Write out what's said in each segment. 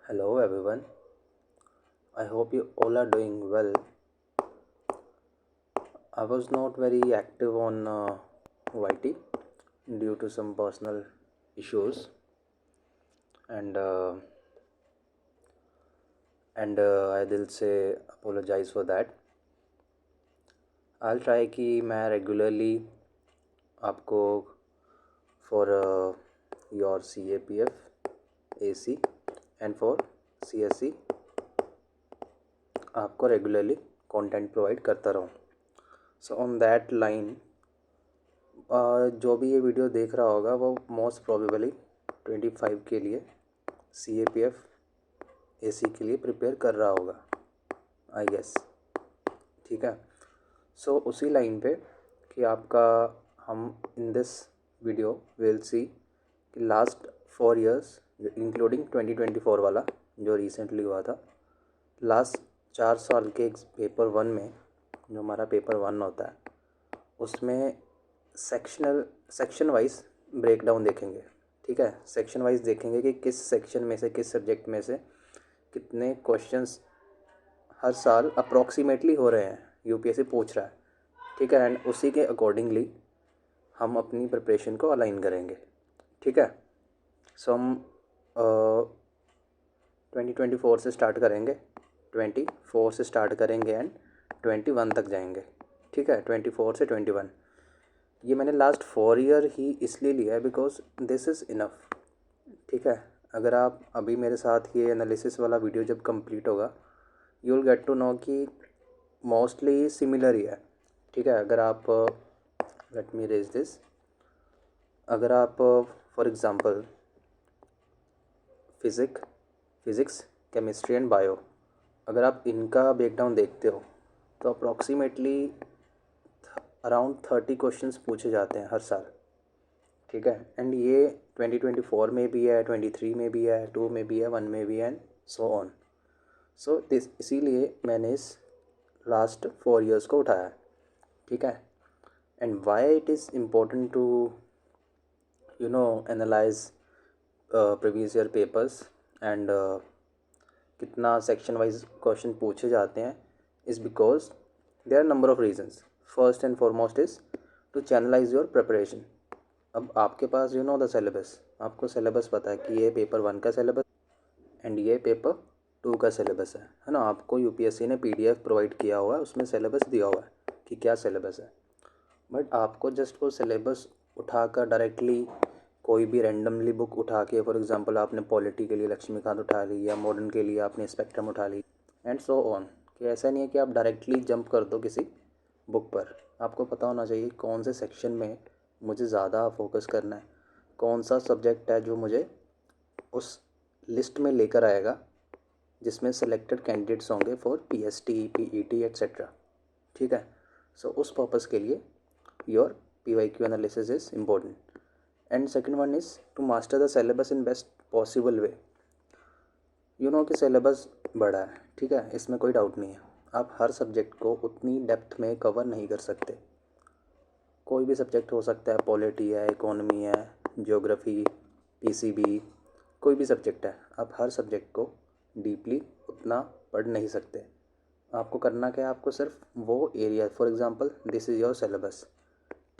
Hello everyone. I hope you all are doing well. I was not very active on YT due to some personal issues and I will say apologize for that. I'll try कि मैं regularly आपको for your CAPF, AC and for CSE आपको regularly content provide करता रहूँ. So on that line जो भी ये video देख रहा होगा वो मोस्ट प्रोबेबली 25 के लिए CAPF AC के लिए प्रिपेयर कर रहा होगा, आई गेस. ठीक है. सो उसी लाइन पे कि आपका हम in this video will see कि लास्ट 4 इयर्स इंक्लूडिंग 2024 वाला जो रिसेंटली हुआ था, लास्ट 4 साल के पेपर 1 में जो हमारा पेपर 1 होता है उसमें सेक्शन वाइज ब्रेक डाउन देखेंगे. ठीक है. सेक्शन वाइज देखेंगे कि किस सेक्शन में से, किस सब्जेक्ट में से कितने क्वेश्चंस हर साल अप्रॉक्सीमेटली हो रहे हैं, यूपीएससी पूछ रहा है. ठीक है. एंड उसी के अकॉर्डिंगली हम अपनी प्रिपरेशन को अलाइन करेंगे. ठीक है. सो हम 2024 से स्टार्ट करेंगे, 24 से स्टार्ट करेंगे एंड 21 तक जाएंगे. ठीक है. 24 से 21. ये मैंने लास्ट 4 ईयर ही इसलिए लिया है बिकॉज दिस इज़ इनफ. ठीक है. अगर आप अभी मेरे साथ ये एनालिसिस वाला वीडियो जब कंप्लीट होगा you will get to know कि मोस्टली सिमिलर ही है. ठीक है. अगर आप लेट मी रेज दिस, अगर आप for example physics, chemistry and bio, अगर आप इनका ब्रेकडाउन देखते हो तो अप्रॉक्सीमेटली अराउंड 30 क्वेश्चंस पूछे जाते हैं हर साल. ठीक है. एंड ये 2024 में भी है, 23 में भी है, 2 में भी है, 1 में भी है and so on. So this इसीलिए मैंने इस लास्ट 4 इयर्स को उठाया. ठीक है. And why it is important to analyse previous year papers and कितना सेक्शन वाइज क्वेश्चन पूछे जाते हैं is because there are number of reasons. First and foremost is to channelise your preparation. अब आपके पास द सिलेबस, आपको syllabus पता है कि ये पेपर 1 का सिलेबस एंड ये पेपर 2 का सिलेबस है ना. आपको यूपीएससी ने PDF प्रोवाइड किया हुआ है, उसमें सिलेबस दिया हुआ है कि क्या सिलेबस है. बट आपको जस्ट वो सिलेबस उठाकर डायरेक्टली कोई भी रैंडमली बुक उठा के, फॉर एग्जांपल आपने पॉलिटी के लिए लक्ष्मीकांत उठा ली या मॉडर्न के लिए आपने स्पेक्ट्रम उठा ली एंड सो ऑन, कि ऐसा नहीं है कि आप डायरेक्टली जंप कर दो किसी बुक पर. आपको पता होना चाहिए कौन से सेक्शन में मुझे ज़्यादा फोकस करना है, कौन सा सब्जेक्ट है जो मुझे उस लिस्ट में लेकर आएगा जिसमें सेलेक्टेड कैंडिडेट्स होंगे फॉर PST, PET एट्सेट्रा. ठीक है. सो उस पर्पज़ के लिए your PYQ analysis is important. And second one is to master the syllabus in best possible way. कि सिलेबस बड़ा है. ठीक है. इसमें कोई डाउट नहीं है. आप हर सब्जेक्ट को उतनी डेप्थ में कवर नहीं कर सकते. कोई भी सब्जेक्ट हो सकता है, पॉलिटी है, इकोनॉमी है, ज्योग्राफी, PCB, कोई भी सब्जेक्ट है. आप हर सब्जेक्ट को डीपली उतना पढ़ नहीं सकते. आपको करना क्या है, आपको सिर्फ वो area, for example this is your syllabus.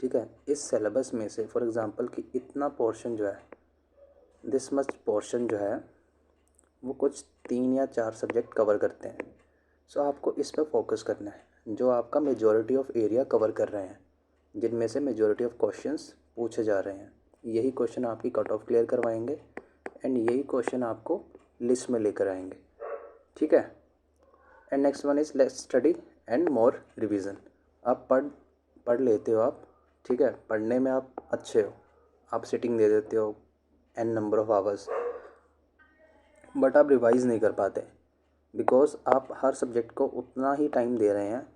ठीक है. इस सिलेबस में से फॉर एग्ज़ाम्पल कि इतना पोर्शन जो है, दिस मच पोर्शन जो है वो कुछ 3 या 4 सब्जेक्ट कवर करते हैं. सो आपको इस पर फोकस करना है जो आपका मेजॉरिटी ऑफ एरिया कवर कर रहे हैं, जिनमें से मेजॉरिटी ऑफ क्वेश्चंस पूछे जा रहे हैं. यही क्वेश्चन आपकी कट ऑफ क्लियर करवाएंगे एंड यही क्वेश्चन आपको लिस्ट में लेकर आएंगे. ठीक है. And next one is less study and more revision. आप पढ़ लेते हो आप. ठीक है. पढ़ने में आप अच्छे हो, आप सिटिंग दे देते हो n number of hours, but आप रिवाइज़ नहीं कर पाते बिकॉज आप हर सब्जेक्ट को उतना ही टाइम दे रहे हैं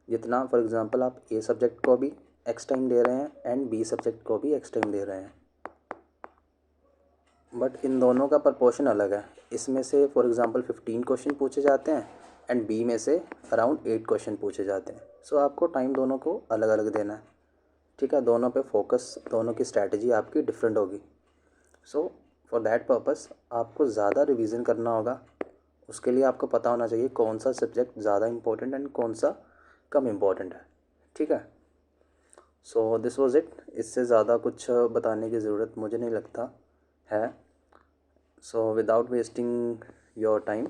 जितना, फॉर एग्ज़ाम्पल आप A सब्जेक्ट को भी X टाइम दे रहे हैं एंड B सब्जेक्ट को भी X टाइम दे रहे हैं. बट इन दोनों का प्रपोर्शन अलग है. इसमें से फॉर एग्ज़ाम्पल 15 क्वेश्चन पूछे जाते हैं एंड B में से अराउंड 8 क्वेश्चन पूछे जाते हैं. सो आपको टाइम दोनों को अलग अलग देना है. ठीक है. दोनों पे फोकस, दोनों की स्ट्रैटेजी आपकी डिफरेंट होगी. सो फॉर दैट पर्पस आपको ज़्यादा रिवीजन करना होगा। उसके लिए आपको पता होना चाहिए कौन सा सब्जेक्ट ज़्यादा इम्पोर्टेंट एंड कौन सा कम इम्पोर्टेंट है। ठीक है, सो दिस वाज इट। इससे ज़्यादा कुछ बताने की ज़रूरत मुझे नहीं लगता है। So without wasting your time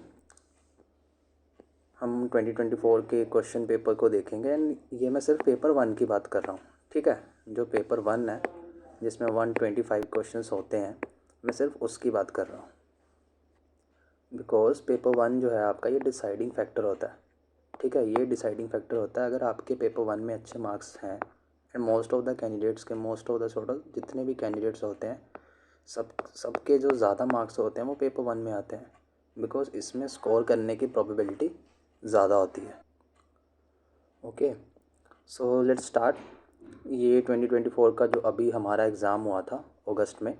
हम 2024 के क्वेश्चन पेपर को देखेंगे। एंड ये मैं सिर्फ पेपर 1 की बात कर रहा हूँ। ठीक है, जो पेपर 1 है जिसमें 125 क्वेश्चंस होते हैं, मैं सिर्फ उसकी बात कर रहा हूँ। बिकॉज पेपर 1 जो है आपका, ये डिसाइडिंग फैक्टर होता है। ठीक है, ये डिसाइडिंग फैक्टर होता है। अगर आपके पेपर 1 में अच्छे मार्क्स हैं, and most of the candidates के, most of the sort of जितने भी कैंडिडेट्स होते हैं, सबके जो ज़्यादा मार्क्स होते हैं वो पेपर 1 में आते हैं। बिकॉज इसमें स्कोर करने की प्रोबेबिलिटी ज़्यादा होती है। Okay, so let's start. ये 2024 का जो अभी हमारा एग्ज़ाम हुआ था अगस्त में,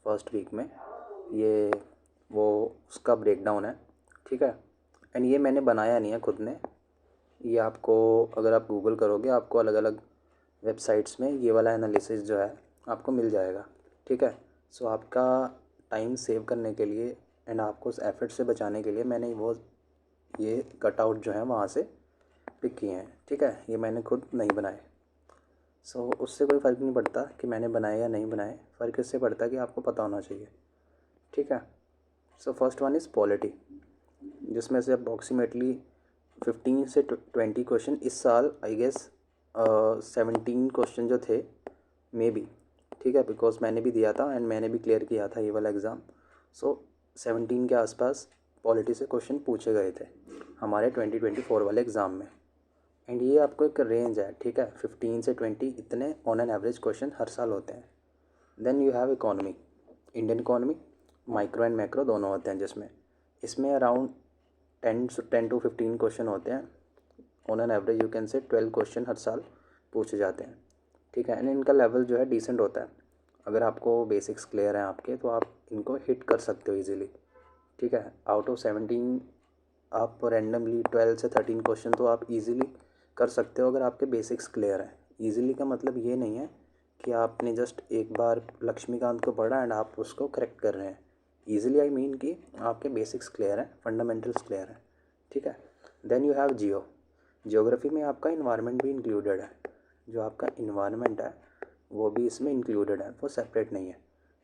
फर्स्ट वीक में, ये वो उसका ब्रेकडाउन है। ठीक है, एंड ये मैंने बनाया नहीं है खुद ने। ये आपको, अगर आप गूगल करोगे, आपको अलग अलग वेबसाइट्स में ये वाला एनालिसिस जो है आपको मिल जाएगा। ठीक है, सो आपका टाइम सेव करने के लिए एंड आपको उस एफर्ट से बचाने के लिए मैंने ये कटआउट जो है वहाँ से पिक किए हैं। ठीक है, ये मैंने खुद नहीं बनाए। सो उससे कोई फ़र्क नहीं पड़ता कि मैंने बनाए या नहीं बनाए, फ़र्क इससे पड़ता है कि आपको पता होना चाहिए। ठीक है, so first one is polity, जिसमें से अप्रॉक्सीमेटली 15 से 20 क्वेश्चन इस साल, आई गेस 17 क्वेश्चन जो थे मे बी। ठीक है, बिकॉज मैंने भी दिया था एंड मैंने भी क्लियर किया था ये वाला एग्ज़ाम। सो 17 के आसपास पॉलिटी से क्वेश्चन पूछे गए थे हमारे 2024 वाले एग्ज़ाम में। एंड ये आपको एक रेंज है। ठीक है, 15 से 20 इतने ऑन एन एवरेज क्वेश्चन हर साल होते हैं। Then you have economy, Indian economy, micro and macro दोनों होते हैं, जिसमें इसमें अराउंड 10 to 15 क्वेश्चन होते हैं। On an average you can say 12 question हर साल पूछे जाते हैं। ठीक है, एंड इनका लेवल जो है डिसेंट होता है। अगर आपको बेसिक्स क्लियर हैं आपके, तो आप इनको हिट कर सकते हो इजीली। ठीक है, आउट ऑफ 17 आप रैंडमली 12 से 13 क्वेश्चन तो आप इजीली कर सकते हो अगर आपके बेसिक्स क्लियर हैं। इजीली का मतलब ये नहीं है कि आपने जस्ट एक बार लक्ष्मीकांत को पढ़ा एंड आप उसको करेक्ट कर रहे हैं। ईजिली आई मीन कि आपके बेसिक्स क्लियर हैं, फंडामेंटल्स क्लियर हैं। ठीक है, देन यू हैव जियोग्राफी में आपका इन्वायरमेंट भी इंक्लूडेड है। जो आपका इन्वायरमेंट है वो भी इसमें इंक्लूडेड है, वो सेपरेट नहीं है।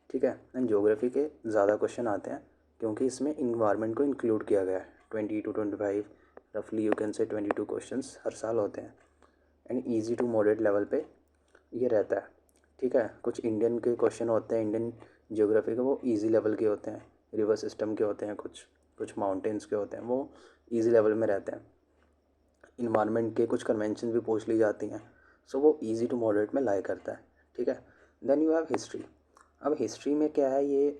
ठीक है, एंड जियोग्राफी के ज़्यादा क्वेश्चन आते हैं क्योंकि इसमें इन्वायरमेंट को इंक्लूड किया गया है। 20 to 25, रफली यू कैन से 22 क्वेश्चंस हर साल होते हैं। And easy to moderate level पे ये रहता है। ठीक है, कुछ इंडियन के क्वेश्चन होते हैं, इंडियन जियोग्राफी के, वो इजी लेवल के होते हैं। रिवर सिस्टम के होते हैं, कुछ माउंटेन्स के होते हैं, वो इजी लेवल में रहते हैं। इन्वायरमेंट के कुछ कन्वेंशन भी पूछ ली जाती हैं। सो वो इजी टू मॉडरेट में लाई करता है। ठीक है, देन यू हैव हिस्ट्री। अब हिस्ट्री में क्या है, ये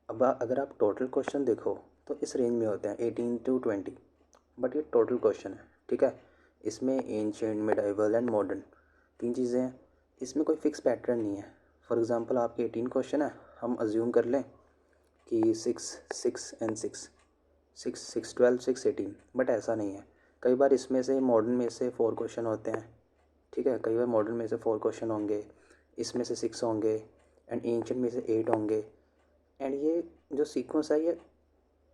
अब अगर आप टोटल क्वेश्चन देखो तो इस रेंज में होते हैं 18 to 20, बट ये टोटल क्वेश्चन है। ठीक है, इसमें एंशिएंट, मिडाइवल एंड मॉडर्न तीन चीज़ें हैं। इसमें कोई फिक्स पैटर्न नहीं है। फॉर एग्जांपल आपके 18 क्वेश्चन है, हम अज्यूम कर लें कि 6 6 एंड 6 6 6 12 6 18, बट ऐसा नहीं है। कई बार इसमें से मॉडर्न में से 4 क्वेश्चन होते हैं। ठीक है, कई बार मॉडर्न में से 4 क्वेश्चन होंगे, इसमें से 6 होंगे, एंड एंशिएंट में से 8 होंगे। एंड ये जो सीक्वेंस है ये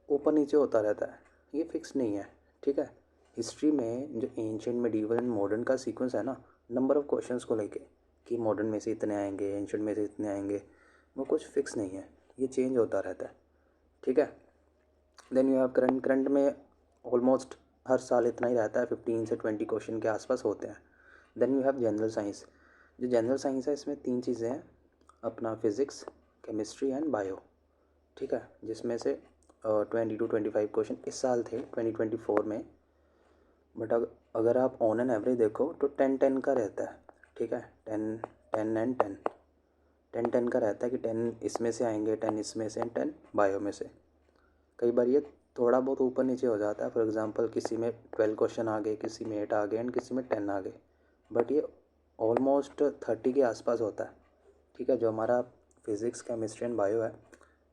ऊपर नीचे होता रहता है, ये फिक्स नहीं है। ठीक है, हिस्ट्री में जो एंशिएंट, मिडीवल एंड मॉडर्न का सीक्वेंस है ना, नंबर ऑफ़ क्वेश्चंस को लेके, कि मॉडर्न में से इतने आएंगे, एंशिएंट में से इतने आएंगे, वो कुछ फिक्स नहीं है, ये चेंज होता रहता है। ठीक है, देन यू हैव करंट में ऑलमोस्ट हर साल इतना ही रहता है, 15 से 20 क्वेश्चन के आसपास होते हैं। Then you have general science. जो जनरल साइंस है, इसमें 3 चीज़ें हैं, अपना फिज़िक्स, केमिस्ट्री एंड बायो। ठीक है, जिसमें से 20 to 25 क्वेश्चन इस साल थे 2024 में। बट अगर आप ऑन एन एवरेज देखो तो 10-10 का रहता है। ठीक है, 10 10 एंड 10 10 10 का रहता है कि 10 इसमें से आएंगे, 10 इसमें से, 10 बायो में से। कई बार ये थोड़ा बहुत ऊपर नीचे हो जाता है। फॉर एग्जांपल किसी में 12 क्वेश्चन आ गए, किसी में 8 आ गए एंड किसी में 10 आ गए, बट ये ऑलमोस्ट 30 के आसपास होता है। ठीक है, जो हमारा फिज़िक्स, केमिस्ट्री एंड बायो है,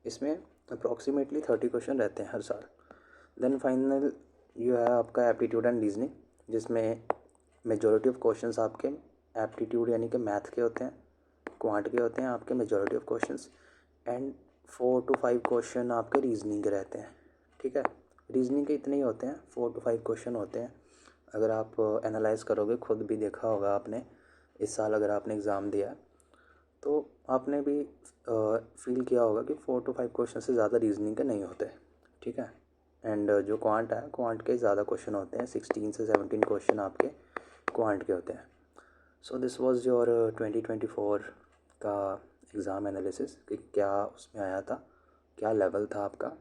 इसमें अप्रॉक्सीमेटली 30 क्वेश्चन रहते हैं हर साल। देन फाइनल यू है आपका एप्टीट्यूड एंड रीजनिंग, जिसमें मेजॉरिटी ऑफ क्वेश्चंस आपके एप्टीट्यूड यानी कि मैथ के होते हैं, क्वांट के होते हैं आपके majority of questions. And 4 to 5 question आपके रीजनिंग के रहते हैं, ठीक है। रीजनिंग के इतने ही होते हैं, 4 to 5 क्वेश्चन होते हैं। अगर आप एनालाइज करोगे, खुद भी देखा होगा आपने, इस साल अगर आपने एग्ज़ाम दिया है तो आपने भी फील किया होगा कि 4 to 5 क्वेश्चन से ज़्यादा रीजनिंग के नहीं होते, ठीक है। एंड जो क्वांट है, क्वांट के ज़्यादा क्वेश्चन होते हैं, 16 से 17 क्वेश्चन आपके क्वांट के होते हैं। सो दिस वाज योर 2024 का एग्ज़ाम एनालिसिस कि क्या उसमें आया था, क्या लेवल था आपका।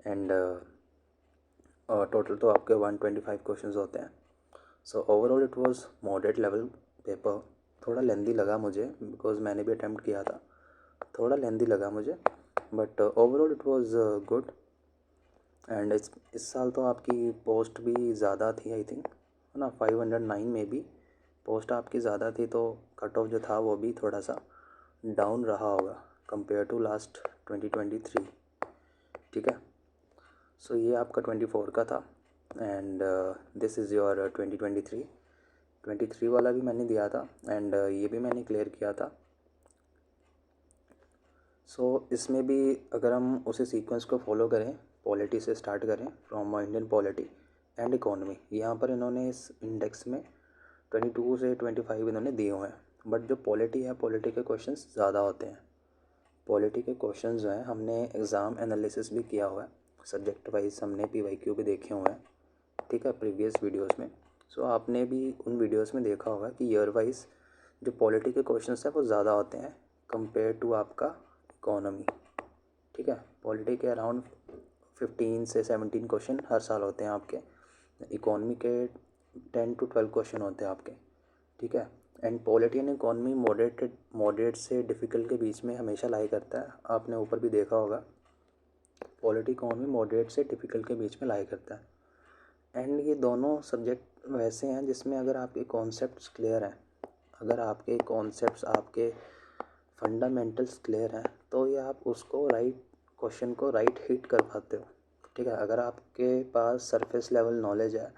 एंड टोटल तो आपके 125 क्वेश्चंस होते हैं। So overall it was moderate level paper. थोड़ा लेंदी लगा मुझे बिकॉज मैंने भी अटैम्प्ट किया था, थोड़ा लेंदी लगा मुझे, but overall it was good. And इस साल तो आपकी पोस्ट भी ज़्यादा थी, आई थिंक, है ना, 509 में भी पोस्ट आपकी ज़्यादा थी, तो कट ऑफ जो था वो भी थोड़ा सा डाउन रहा होगा कंपेयर टू लास्ट 2023, ठीक है। सो ये आपका 24 का था एंड दिस इज़ योर 2023 वाला भी मैंने दिया था एंड ये भी मैंने क्लियर किया था। सो इसमें भी अगर हम उसी सीक्वेंस को फॉलो करें, पॉलिटी से स्टार्ट करें, from Indian polity and economy, यहाँ पर इन्होंने इस इंडेक्स में 22 से 25 इन्होंने दिए हुए हैं। बट जो पॉलिटी है, पॉलिटी के क्वेश्चंस ज़्यादा होते हैं। पॉलिटी के क्वेश्चंस जो हैं, हमने एग्ज़ाम एनालिसिस भी किया हुआ है, सब्जेक्ट वाइज हमने PYQ भी देखे हुए हैं, ठीक है, प्रीवियस वीडियोस में। सो आपने भी उन वीडियोस में देखा होगा कि ईयर वाइज जो पॉलिटी के क्वेश्चंस हैं वो ज़्यादा होते हैं कंपेयर टू आपका इकोनॉमी, ठीक है। पॉलिटी के अराउंड 15 से 17 क्वेश्चन हर साल होते हैं आपके, इकोनॉमी के 10 to 12 क्वेश्चन होते हैं आपके, ठीक है। And polity and economy moderate से डिफ़िकल्ट के बीच में हमेशा लाई करता है, आपने ऊपर भी देखा होगा, पॉलिटी इकोनॉमी मॉडरेट से डिफ़िकल्ट के बीच में लाई करता है। एंड ये दोनों सब्जेक्ट वैसे हैं जिसमें अगर आपके कॉन्सेप्ट्स क्लियर हैं, अगर आपके कॉन्सेप्ट्स, आपके फंडामेंटल्स क्लियर हैं, तो ये आप उसको राइट क्वेश्चन को राइट हिट कर पाते हो, ठीक है। अगर आपके पास सरफेस लेवल नॉलेज है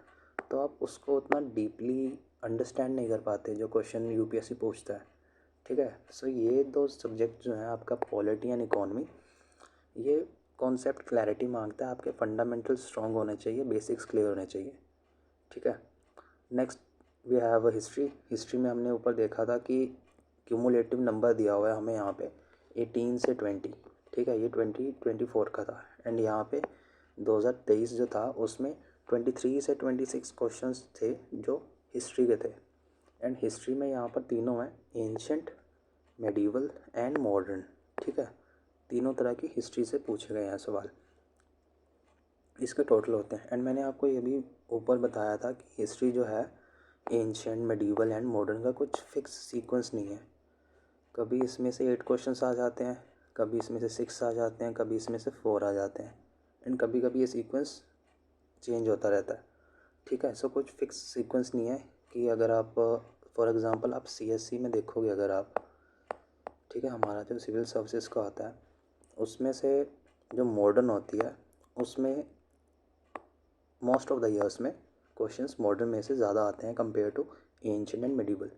तो आप उसको उतना डीपली अंडरस्टैंड नहीं कर पाते जो क्वेश्चन UPSC पूछता है, ठीक है। सो ये दो सब्जेक्ट जो हैं आपका, पॉलिटी एंड इकोनॉमी, ये कॉन्सेप्ट क्लैरिटी मांगता है, आपके फंडामेंटल स्ट्रॉन्ग होने चाहिए, बेसिक्स क्लियर होने चाहिए, ठीक है। Next we have history. History में हमने ऊपर देखा था कि क्यूमुलेटिव नंबर दिया हुआ है हमें यहाँ पे 18 से 20, ठीक है, ये 2024 का था। एंड यहाँ पे 2023 जो था उसमें 23 से 26 क्वेश्चंस थे जो हिस्ट्री के थे। एंड हिस्ट्री में यहाँ पर तीनों हैं, एंशंट, मेडिवल एंड मॉडर्न, ठीक है। तीनों तरह की हिस्ट्री से पूछे गए हैं सवाल, इसके टोटल होते हैं। एंड मैंने आपको ये भी ऊपर बताया था कि हिस्ट्री जो है, एंशंट, मेडिवल एंड मॉडर्न का कुछ फिक्स सीक्वेंस नहीं है। कभी इसमें से 8 क्वेश्चंस आ जाते हैं, कभी इसमें से 6 आ जाते हैं, कभी इसमें से 4 आ जाते हैं। एंड कभी कभी ये सीक्वेंस चेंज होता रहता है, ठीक है। सो कुछ फिक्स सीक्वेंस नहीं है कि अगर आप फॉर एग्ज़ाम्पल आप CSC में देखोगे अगर आप, ठीक है, हमारा जो सिविल सर्विसेज का होता है उसमें से जो मॉडर्न होती है उसमें मोस्ट ऑफ द ईयर्स में क्वेश्चंस मॉडर्न में से ज़्यादा आते हैं compare to ancient and medieval.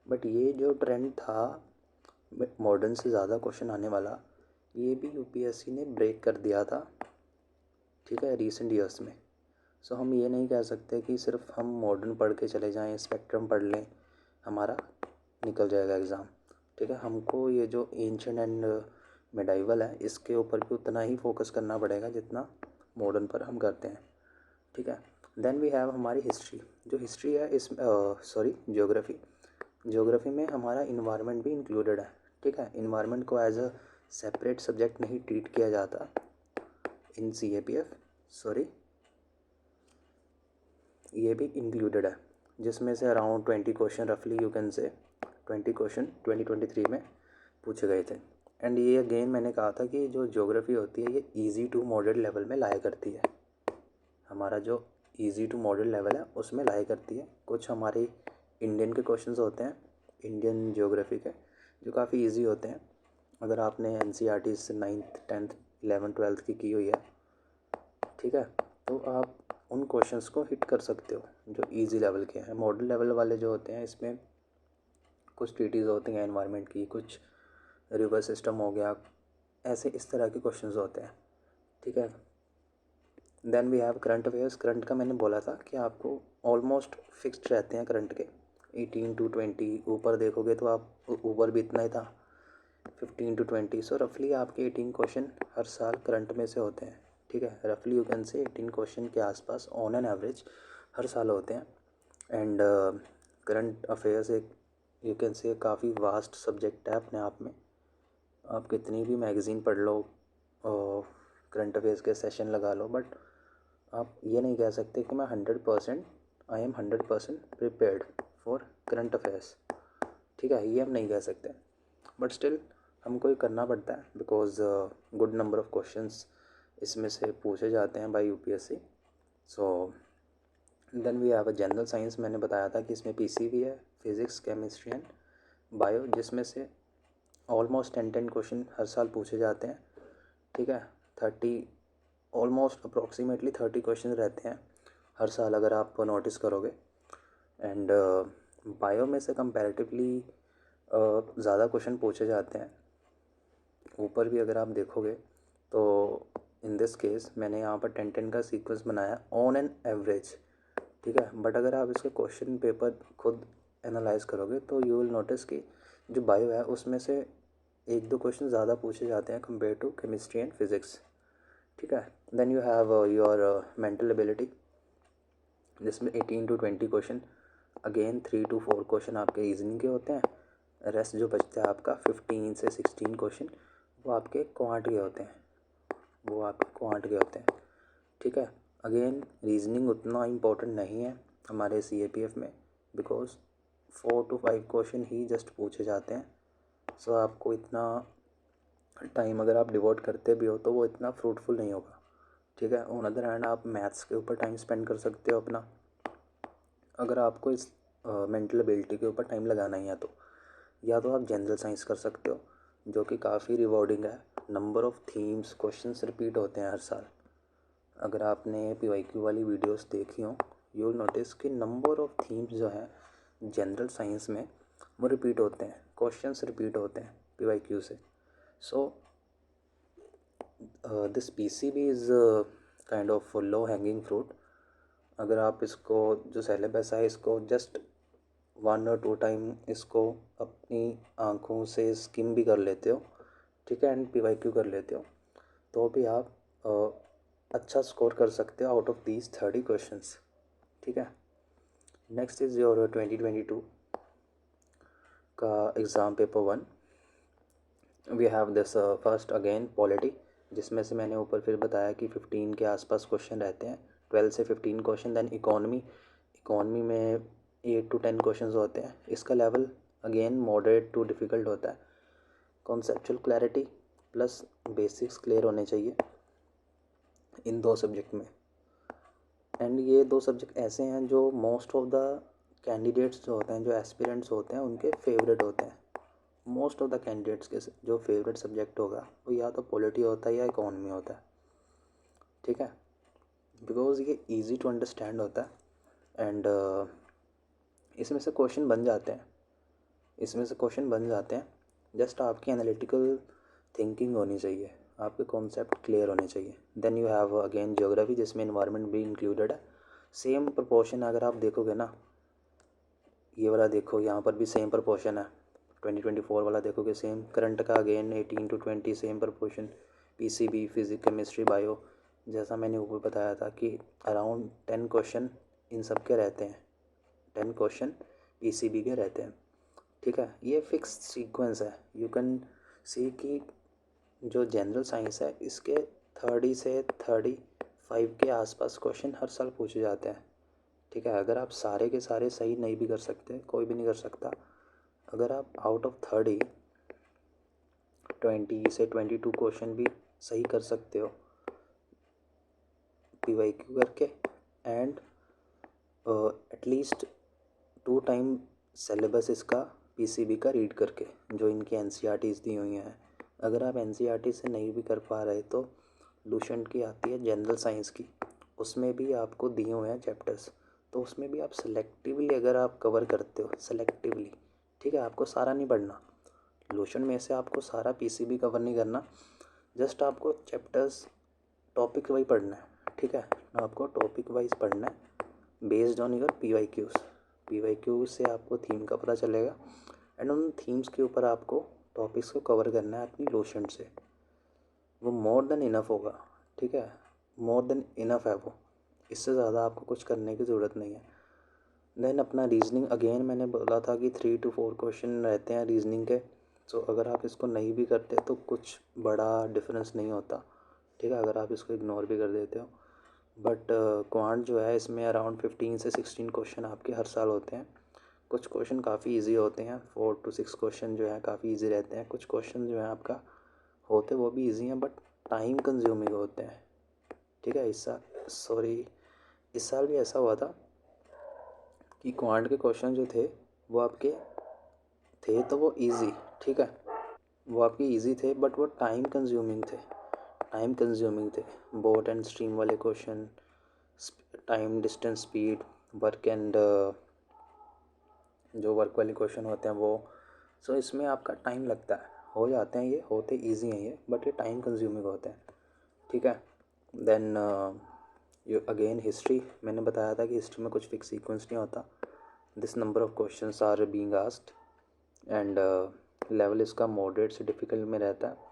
But ये जो ट्रेंड था मॉडर्न से ज़्यादा क्वेश्चन आने वाला, ये भी UPSC ने ब्रेक कर दिया था, ठीक है, रिसेंट ईयर्स में। सो हम ये नहीं कह सकते कि सिर्फ हम मॉडर्न पढ़ के चले जाएं, स्पेक्ट्रम पढ़ लें, हमारा निकल जाएगा एग्ज़ाम, ठीक है। हमको ये जो एंशिएंट एंड मेडाइवल है इसके ऊपर भी उतना ही फोकस करना पड़ेगा जितना मॉडर्न पर हम करते हैं, ठीक है। देन वी हैव हमारी हिस्ट्री। जो हिस्ट्री है इस ज्योग्राफी, ज्योग्राफी में हमारा इन्वायरमेंट भी इंक्लूडेड है, ठीक है। इन्वायरमेंट को एज अ सेपरेट सब्जेक्ट नहीं ट्रीट किया जाता इन CAPF, ये भी इंक्लूडेड है, जिसमें से अराउंड 20 क्वेश्चन रफली यू कैन से 20 क्वेश्चन 2023 में पूछे गए थे। एंड ये अगेन मैंने कहा था कि जो ज्योग्राफी होती है ये ईजी टू मॉडरेट लेवल में लाया करती है, हमारा जो ईजी टू मॉडरेट लेवल है उसमें लाया करती है। कुछ हमारे इंडियन के क्वेश्चंस होते हैं, इंडियन ज्योग्राफी के, जो काफ़ी ईजी होते हैं। अगर आपने NCERT से 9th 10th 11th 12th की हुई है, ठीक है, तो आप उन क्वेश्चंस को हिट कर सकते हो जो इजी लेवल के हैं। मॉडल लेवल वाले जो होते हैं इसमें कुछ ट्रीटीज़ होती हैं एनवायरनमेंट की, कुछ रिवर सिस्टम हो गया, ऐसे इस तरह के क्वेश्चंस होते हैं, ठीक है। Then we have current affairs. Current का मैंने बोला था कि आपको ऑलमोस्ट फिक्स्ड रहते हैं करंट के 18 to 20, ऊपर देखोगे तो आप ऊपर भी इतना ही था 15 to 20, सो रफली आपके 18 क्वेश्चन हर साल करंट में से होते हैं, ठीक है। रफली यू कैन से 18 क्वेश्चन के आसपास ऑन एन एवरेज हर साल होते हैं। एंड करंट अफेयर्स एक यू कैन से काफ़ी वास्ट सब्जेक्ट है अपने आप में। आप कितनी भी मैगज़ीन पढ़ लो और करंट अफेयर्स के सेशन लगा लो, बट आप ये नहीं कह सकते कि मैं 100% I am 100% prepared for current affairs, ठीक है, ये हम नहीं कह सकते। बट स्टिल हमको ये करना पड़ता है because good number of questions इसमें से पूछे जाते हैं by UPSC. So then we have a general science. मैंने बताया था कि इसमें पीसीबी है, फिज़िक्स, केमिस्ट्री एंड बायो, जिसमें से ऑलमोस्ट 10 क्वेश्चन हर साल पूछे जाते हैं, ठीक है। 30 ऑलमोस्ट अप्रॉक्सीमेटली 30 क्वेश्चन रहते हैं हर साल अगर आप नोटिस करोगे। एंड बायो में से कंपैरेटिवली ज़्यादा क्वेश्चन पूछे जाते हैं। ऊपर भी अगर आप देखोगे तो इन दिस केस मैंने यहाँ पर 10 का सीक्वेंस बनाया ऑन एन एवरेज, ठीक है। बट अगर आप इसका क्वेश्चन पेपर खुद एनालाइज करोगे तो यू विल नोटिस कि जो बायो है उसमें से 1-2 क्वेश्चन ज़्यादा पूछे जाते हैं compare to chemistry and physics, ठीक है। Then you have your mental ability, जिसमें 18 to 20 question, again 3 to 4 question आपके रीजनिंग के होते हैं। रेस्ट जो बचता है आपका 15 से 16 क्वेश्चन वो आपके क्वांट के होते हैं, ठीक है। अगेन रीजनिंग उतना इम्पोर्टेंट नहीं है हमारे सीएपीएफ में because 4 to 5 question he just पूछे जाते हैं। सो आपको इतना टाइम अगर आप डिवोट करते भी हो तो वो इतना फ्रूटफुल नहीं होगा, ठीक है। ऑन अदर हैंड आप मैथ्स के ऊपर टाइम स्पेंड कर सकते हो अपना, अगर आपको इस मेंटल एबिलिटी के ऊपर टाइम लगाना ही है तो। या तो आप जनरल साइंस कर सकते हो जो कि काफ़ी रिवॉर्डिंग है। Number of themes questions repeat होते हैं हर साल। अगर आपने पीवाईक्यू वाली वीडियोस देखी हो यू विल नोटिस कि नंबर ऑफ़ थीम्स जो है जनरल साइंस में वो रिपीट होते हैं, क्वेश्चंस रिपीट होते हैं पीवाईक्यू से। So this PCB is kind of low hanging fruit. अगर आप इसको जो सिलेबस है इसको जस्ट 1 or 2 टाइम इसको अपनी आँखों से स्किम भी कर लेते हो, ठीक है, एंड पीवाईक्यू कर लेते हो तो भी आप अच्छा स्कोर कर सकते हो आउट ऑफ दीज 30 क्वेश्चंस, ठीक है। नेक्स्ट इज़ योर 2022 का exam paper 1। We have this first again polity, जिसमें से मैंने ऊपर फिर बताया कि 15 के आसपास क्वेश्चन रहते हैं, 12 से 15 क्वेश्चन। देन इकॉनमी में 8 to 10 क्वेश्चंस होते हैं। इसका level again moderate too difficult होता है। Conceptual clarity plus basics clear होने चाहिए इन 2 सब्जेक्ट में। एंड ये 2 सब्जेक्ट ऐसे हैं जो मोस्ट ऑफ द कैंडिडेट्स जो होते हैं, जो एस्पिरेंट्स होते हैं, उनके फेवरेट होते हैं। मोस्ट ऑफ द कैंडिडेट्स के जो फेवरेट सब्जेक्ट होगा वो या तो पॉलिटी होता है या इकॉनमी होता है, ठीक है, बिकॉज ये इजी टू अंडरस्टैंड होता है। एंड इसमें से क्वेश्चन बन जाते हैं, जस्ट आपकी एनालिटिकल थिंकिंग होनी चाहिए, आपके कॉन्सेप्ट क्लियर होने चाहिए। Then you have again geography, जिसमें इन्वायरमेंट भी इंक्लूडेड है। सेम प्रोपोर्शन अगर आप देखोगे ना, ये वाला देखो यहाँ पर भी सेम प्रोपोर्शन है। 2024 वाला देखोगे सेम। करंट का again 18 to 20 same proportion. PCB, physics, chemistry, bio, जैसा मैंने ऊपर बताया था कि अराउंड 10 क्वेश्चन इन सब के रहते हैं, 10 क्वेश्चन पीसीबी के रहते हैं, ठीक है। ये फिक्स सीक्वेंस है। यू कैन सी कि जो जनरल साइंस है इसके 30 से 35 के आसपास क्वेश्चन हर साल पूछे जाते हैं, ठीक है। अगर आप सारे के सारे सही नहीं भी कर सकते, कोई भी नहीं कर सकता, अगर आप आउट ऑफ 30 20 से 22 क्वेश्चन भी सही कर सकते हो पीवाईक्यू करके एंड एटलीस्ट 2 टाइम सिलेबस इसका पीसीबी का रीड करके, जो इनकी एनसीईआरटीज़ दी हुई हैं। अगर आप एनसीईआरटी से नहीं भी कर पा रहे तो लुसेंट की आती है जनरल साइंस की, उसमें भी आपको दिए हुए हैं चैप्टर्स, तो उसमें भी आप सेलेक्टिवली अगर आप कवर करते हो, सेलेक्टिवली, ठीक है, आपको सारा नहीं पढ़ना। लुसेंट में से आपको सारा पीसीबी कवर नहीं करना, जस्ट आपको चैप्टर्स टॉपिक वाइज पढ़ना है, ठीक है, आपको टॉपिक वाइज पढ़ना है based on your P Y Q से आपको थीम का पता चलेगा एंड उन थीम्स के ऊपर आपको टॉपिक्स को कवर करना है अपनी लोशन से। वो मोर देन इनफ होगा, ठीक है, मोर देन इनफ है वो, इससे ज़्यादा आपको कुछ करने की ज़रूरत नहीं है। देन अपना रीजनिंग, अगेन मैंने बोला था कि 3 to 4 क्वेश्चन रहते हैं रीजनिंग के। सो अगर आप इसको नहीं भी करते तो कुछ बड़ा डिफरेंस नहीं होता, ठीक है, अगर आप इसको इग्नोर भी कर देते हो। बट क्वांट जो है इसमें अराउंड 15 से 16 क्वेश्चन आपके हर साल होते हैं। कुछ क्वेश्चन काफ़ी इजी होते हैं, 4 to 6 क्वेश्चन जो है काफ़ी इजी रहते हैं। कुछ क्वेश्चन जो है आपका होते वो भी इजी हैं बट टाइम कंज्यूमिंग होते हैं, ठीक है। इस साल भी ऐसा हुआ था कि क्वांट के क्वेश्चन जो थे वो आपके थे तो वो इजी, ठीक है, वो आपके इजी थे बट वो टाइम कंज्यूमिंग थे। बोट एंड स्ट्रीम वाले question, time, distance, speed, work and जो वर्क वाले क्वेश्चन होते हैं वो। सो इसमें आपका टाइम लगता है, हो जाते हैं, ये होते ईजी हैं ये, बट ये टाइम कंज्यूमिंग होते हैं, ठीक है। देन ये अगेन हिस्ट्री, मैंने बताया था कि हिस्ट्री में कुछ फिक्स सीक्वेंस नहीं होता। This number of questions are being asked and level इसका मॉडरेट से डिफ़िकल्ट में रहता है।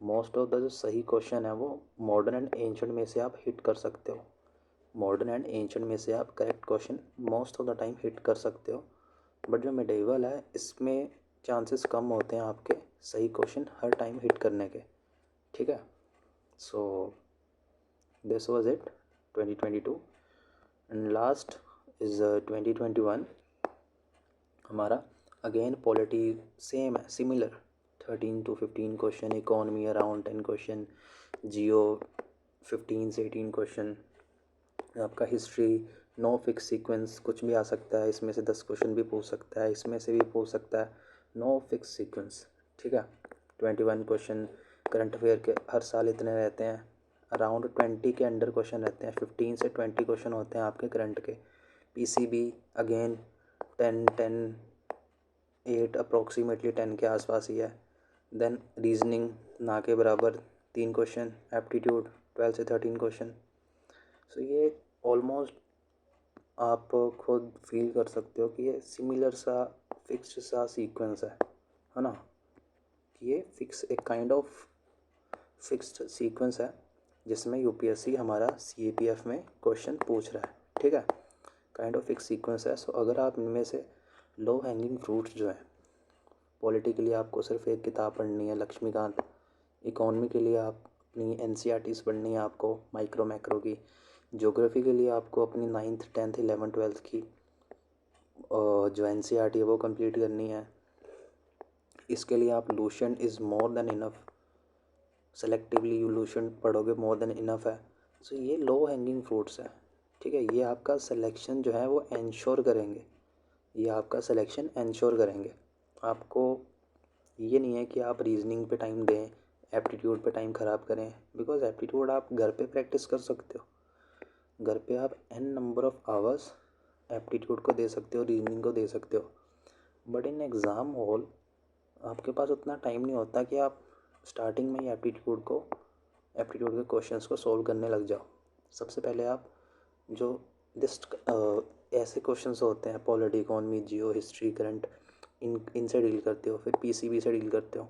मोस्ट ऑफ द जो सही क्वेश्चन है वो मॉडर्न एंड एंशंट में से आप हिट कर सकते हो। मॉडर्न एंड एंशंट में से आप correct question most of the time hit कर सकते हो। बट जो मिडेवल है इसमें चांसेस कम होते हैं आपके सही क्वेश्चन हर टाइम हिट करने के, ठीक है। So this was it 2022 and last is 2021। हमारा अगेन पॉलिटी सेम है, similar, 13 to 15 question, economy around 10 question, geo 15 से 18 क्वेश्चन, आपका हिस्ट्री नो फिक्स सीक्वेंस, कुछ भी आ सकता है, इसमें से 10 क्वेश्चन भी पूछ सकता है, इसमें से भी पूछ सकता है, नो फिक्स सीक्वेंस, ठीक है। 21 क्वेश्चन करंट अफेयर के हर साल इतने रहते हैं, अराउंड 20 के अंडर क्वेश्चन रहते हैं, 15 से 20 क्वेश्चन होते हैं आपके करंट के। पीसीबी अगेन 10 8 अप्रोक्सीमेटली 10 के आसपास ही है। देन रीजनिंग ना के बराबर 3 क्वेश्चन, एप्टीट्यूड 12 से 13 क्वेश्चन। सो ये ऑलमोस्ट आप खुद फील कर सकते हो कि ये सिमिलर सा फिक्स्ड सा सीक्वेंस है ना, कि ये फिक्स एक काइंड ऑफ फिक्स्ड सीक्वेंस है जिसमें यूपीएससी हमारा सीएपीएफ में क्वेश्चन पूछ रहा है, ठीक है, काइंड ऑफ फिक्स सीक्वेंस है। सो अगर आप इनमें से लो हैंगिंग फ्रूट्स जो है, पॉलिटी के लिए आपको सिर्फ एक किताब पढ़नी है लक्ष्मीकांत, इकोनॉमी के लिए आप अपनी एनसीईआरटीज़ पढ़नी है आपको माइक्रो मैक्रो की, ज्योग्राफी के लिए आपको अपनी 9th 10th 11th 12th की जो एनसीईआरटी है वो कंप्लीट करनी है। इसके लिए आप Lucent is more than enough, selectively Lucent पढ़ोगे मोर देन इनफ है। सो ये लो हैंगिंग फ्रूट्स है, ठीक है, ये आपका सिलेक्शन जो है वो इंश्योर करेंगे, ये आपका सिलेक्शन इंश्योर करेंगे। आपको ये नहीं है कि आप रीजनिंग पे टाइम दें, एप्टीट्यूड पे टाइम ख़राब करें, बिकॉज एप्टीट्यूड आप घर पे प्रैक्टिस कर सकते हो, घर पे आप n number of hours aptitude को दे सकते हो, रीजनिंग को दे सकते हो। बट इन एग्ज़ाम हॉल आपके पास उतना टाइम नहीं होता कि आप स्टार्टिंग में ही एप्टीट्यूड के क्वेश्चंस को सॉल्व करने लग जाओ। सबसे पहले आप जो लिस्ट ऐसे क्वेश्चंस होते हैं पॉलिटी, इकोनॉमी, जियो, हिस्ट्री, करंट, इनसे डील करते हो, फिर पीसीबी से डील करते हो।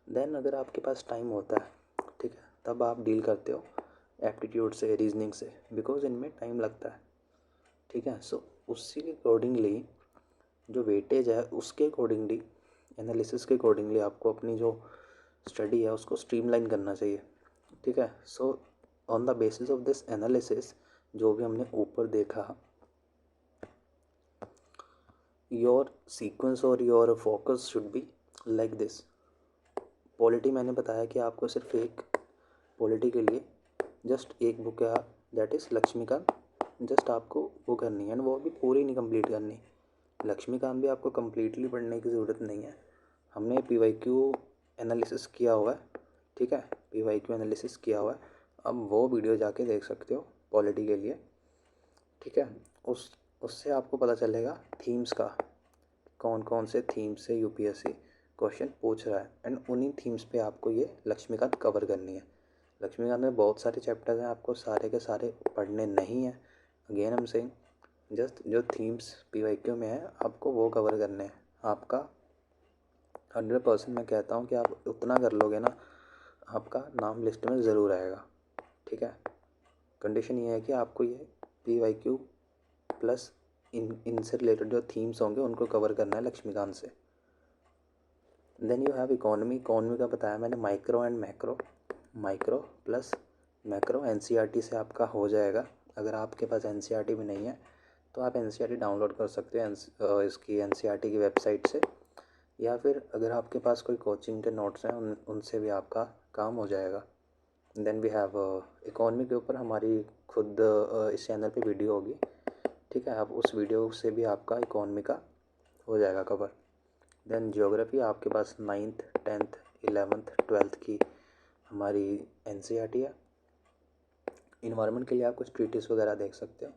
देन अगर आपके पास टाइम होता है, ठीक है, तब आप डील करते हो एप्टीट्यूड से, रीजनिंग से, बिकॉज इनमें टाइम लगता है, ठीक है। सो उसी के अकॉर्डिंगली जो वेटेज है उसके अकॉर्डिंगली, एनालिसिस के अकॉर्डिंगली आपको अपनी जो स्टडी है उसको स्ट्रीमलाइन करना चाहिए, ठीक है। So on the basis of this analysis जो भी हमने ऊपर देखा, योर सीक्वेंस और your focus should be like this. Polity मैंने बताया कि आपको सिर्फ एक पॉलिटी के लिए जस्ट एक बुक है दैट इज़ लक्ष्मीकांत, जस्ट आपको वो करनी है, एंड वो भी पूरी नहीं कंप्लीट करनी। लक्ष्मीकांत भी आपको कम्प्लीटली पढ़ने की ज़रूरत नहीं है, हमने पीवाईक्यू एनालिसिस किया हुआ है, ठीक है, पीवाईक्यू एनालिसिस किया हुआ है, अब वो वीडियो जाके देख सकते हो पॉलिटी के लिए, ठीक है। उससे आपको पता चलेगा थीम्स का, कौन कौन से थीम से यूपीएससी क्वेश्चन पूछ रहा है, एंड उन्हीं थीम्स पे आपको ये लक्ष्मीकांत कवर करनी है। लक्ष्मीकांत में बहुत सारे चैप्टर्स हैं, आपको सारे के सारे पढ़ने नहीं हैं। Again I am saying, just जो थीम्स PYQ में है आपको वो कवर करने हैं। आपका 100% मैं कहता हूँ कि आप उतना कर लोगे ना, आपका नाम लिस्ट में ज़रूर आएगा। ठीक है, कंडीशन ये है कि आपको ये PYQ प्लस इनसे रिलेटेड जो थीम्स होंगे उनको कवर करना है लक्ष्मीकांत से। Then you have economy. Economy का बताया मैंने, micro and macro. Micro plus macro NCERT से आपका हो जाएगा। अगर आपके पास NCERT भी नहीं है तो आप NCERT डाउनलोड कर सकते हैं इसकी NCERT की वेबसाइट से, या फिर अगर आपके पास कोई कोचिंग के नोट्स हैं उनसे भी आपका काम हो जाएगा। देन वी हैव इकोनॉमी के ऊपर हमारी खुद इस चैनल पे वीडियो होगी। ठीक है, आप उस वीडियो से भी आपका इकोनॉमी का हो जाएगा कवर। देन ज्योग्राफी आपके पास 9th 10th 11th 12th की हमारी NCERT है। इन्वायरमेंट के लिए आप कुछ ट्रीटिस वगैरह देख सकते हो,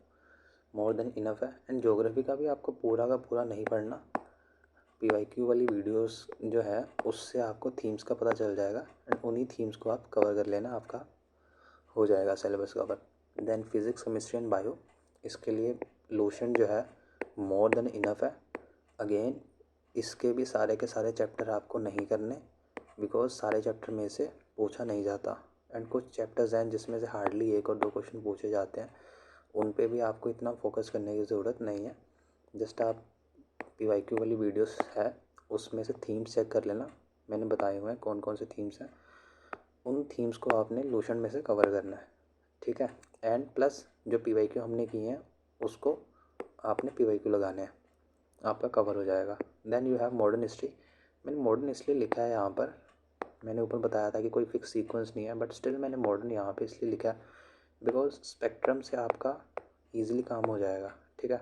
मोर देन इनफ है। एंड ज्योग्राफी का भी आपको पूरा का पूरा नहीं पढ़ना, PYQ वाली वीडियोस जो है उससे आपको थीम्स का पता चल जाएगा, एंड उन्हीं थीम्स को आप कवर कर लेना, आपका हो जाएगा syllabus cover. Then physics chemistry and bio, इसके लिए लोशन जो है मोर देन इनफ है। अगेन इसके भी सारे के सारे चैप्टर आपको नहीं करने, बिकॉज सारे चैप्टर में से पूछा नहीं जाता, एंड कुछ चैप्टर्स हैं जिसमें से हार्डली 1 और 2 क्वेश्चन पूछे जाते हैं, उन पे भी आपको इतना फोकस करने की ज़रूरत नहीं है। जस्ट आप PYQ वाली वीडियोस है उसमें से थीम्स चेक कर लेना, मैंने बताए हुए हैं कौन कौन से थीम्स हैं, उन थीम्स को आपने लोशन में से कवर करना है। ठीक है, एंड प्लस जो PYQ हमने किए हैं उसको आपने PYQ लगाने हैं, आपका कवर हो जाएगा। Then you have modern history. मैंने मॉडर्न इसलिए लिखा है यहाँ पर, मैंने ऊपर बताया था कि कोई फिक्स सीक्वेंस नहीं है, बट स्टिल मैंने मॉडर्न यहाँ पे इसलिए लिखा है बिकॉज स्पेक्ट्रम से आपका ईजिली काम हो जाएगा। ठीक है,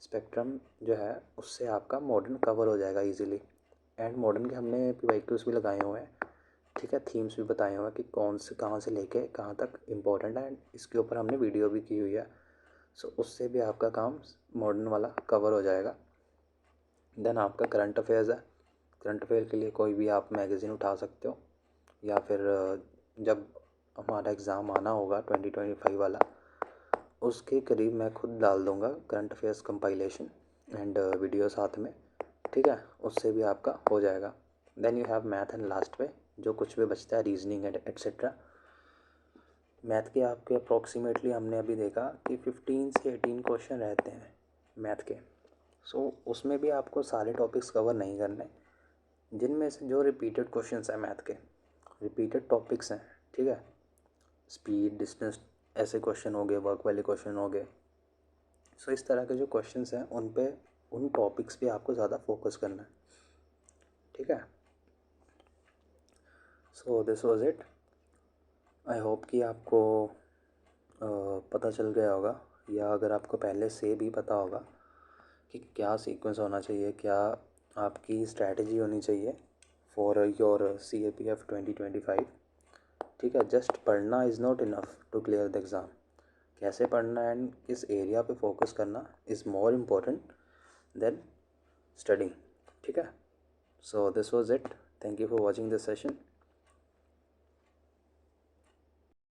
स्पेक्ट्रम जो है उससे आपका मॉडर्न कवर हो जाएगा ईजिली, एंड मॉडर्न के हमने PYQs भी लगाए हुए हैं। ठीक है, थीम्स भी बताए हुए हैं कि कौन से कहाँ से लेके कहाँ तक इम्पोर्टेंट है, एंड इसके ऊपर हमने वीडियो भी की हुई है। सो उससे भी आपका काम मॉडर्न वाला कवर हो जाएगा। देन आपका करंट अफेयर्स है। करंट अफेयर के लिए कोई भी आप मैगज़ीन उठा सकते हो, या फिर जब हमारा एग्ज़ाम आना होगा 2025 वाला, उसके करीब मैं खुद डाल दूँगा current affairs compilation and video साथ में। ठीक है, उससे भी आपका हो जाएगा। Then you have math and last पे जो कुछ भी बचता है, रीजनिंग एट्सेट्रा। मैथ के आपके अप्रॉक्सीमेटली हमने अभी देखा कि 15 से 18 क्वेश्चन रहते हैं मैथ के। सो उसमें भी आपको सारे टॉपिक्स कवर नहीं करने, जिनमें से जो रिपीटेड क्वेश्चंस हैं मैथ के, रिपीटेड टॉपिक्स हैं। ठीक है, स्पीड, डिस्टेंस, ऐसे क्वेश्चन हो गए, वर्क वाले क्वेश्चन हो गए। सो इस तरह के जो क्वेश्चंस हैं उन पे, उन टॉपिक्स पे आपको ज़्यादा फोकस करना है। ठीक है, so this was it. I hope कि आपको पता चल गया होगा, या अगर आपको पहले से भी पता होगा कि क्या सीक्वेंस होना चाहिए, क्या आपकी स्ट्रैटेजी होनी चाहिए फॉर योर CAPF 2025। ठीक है, जस्ट पढ़ना is not enough to clear the exam. कैसे पढ़ना एंड किस एरिया पे फोकस करना is more important than studying. ठीक है, so this was it. Thank you for watching this session.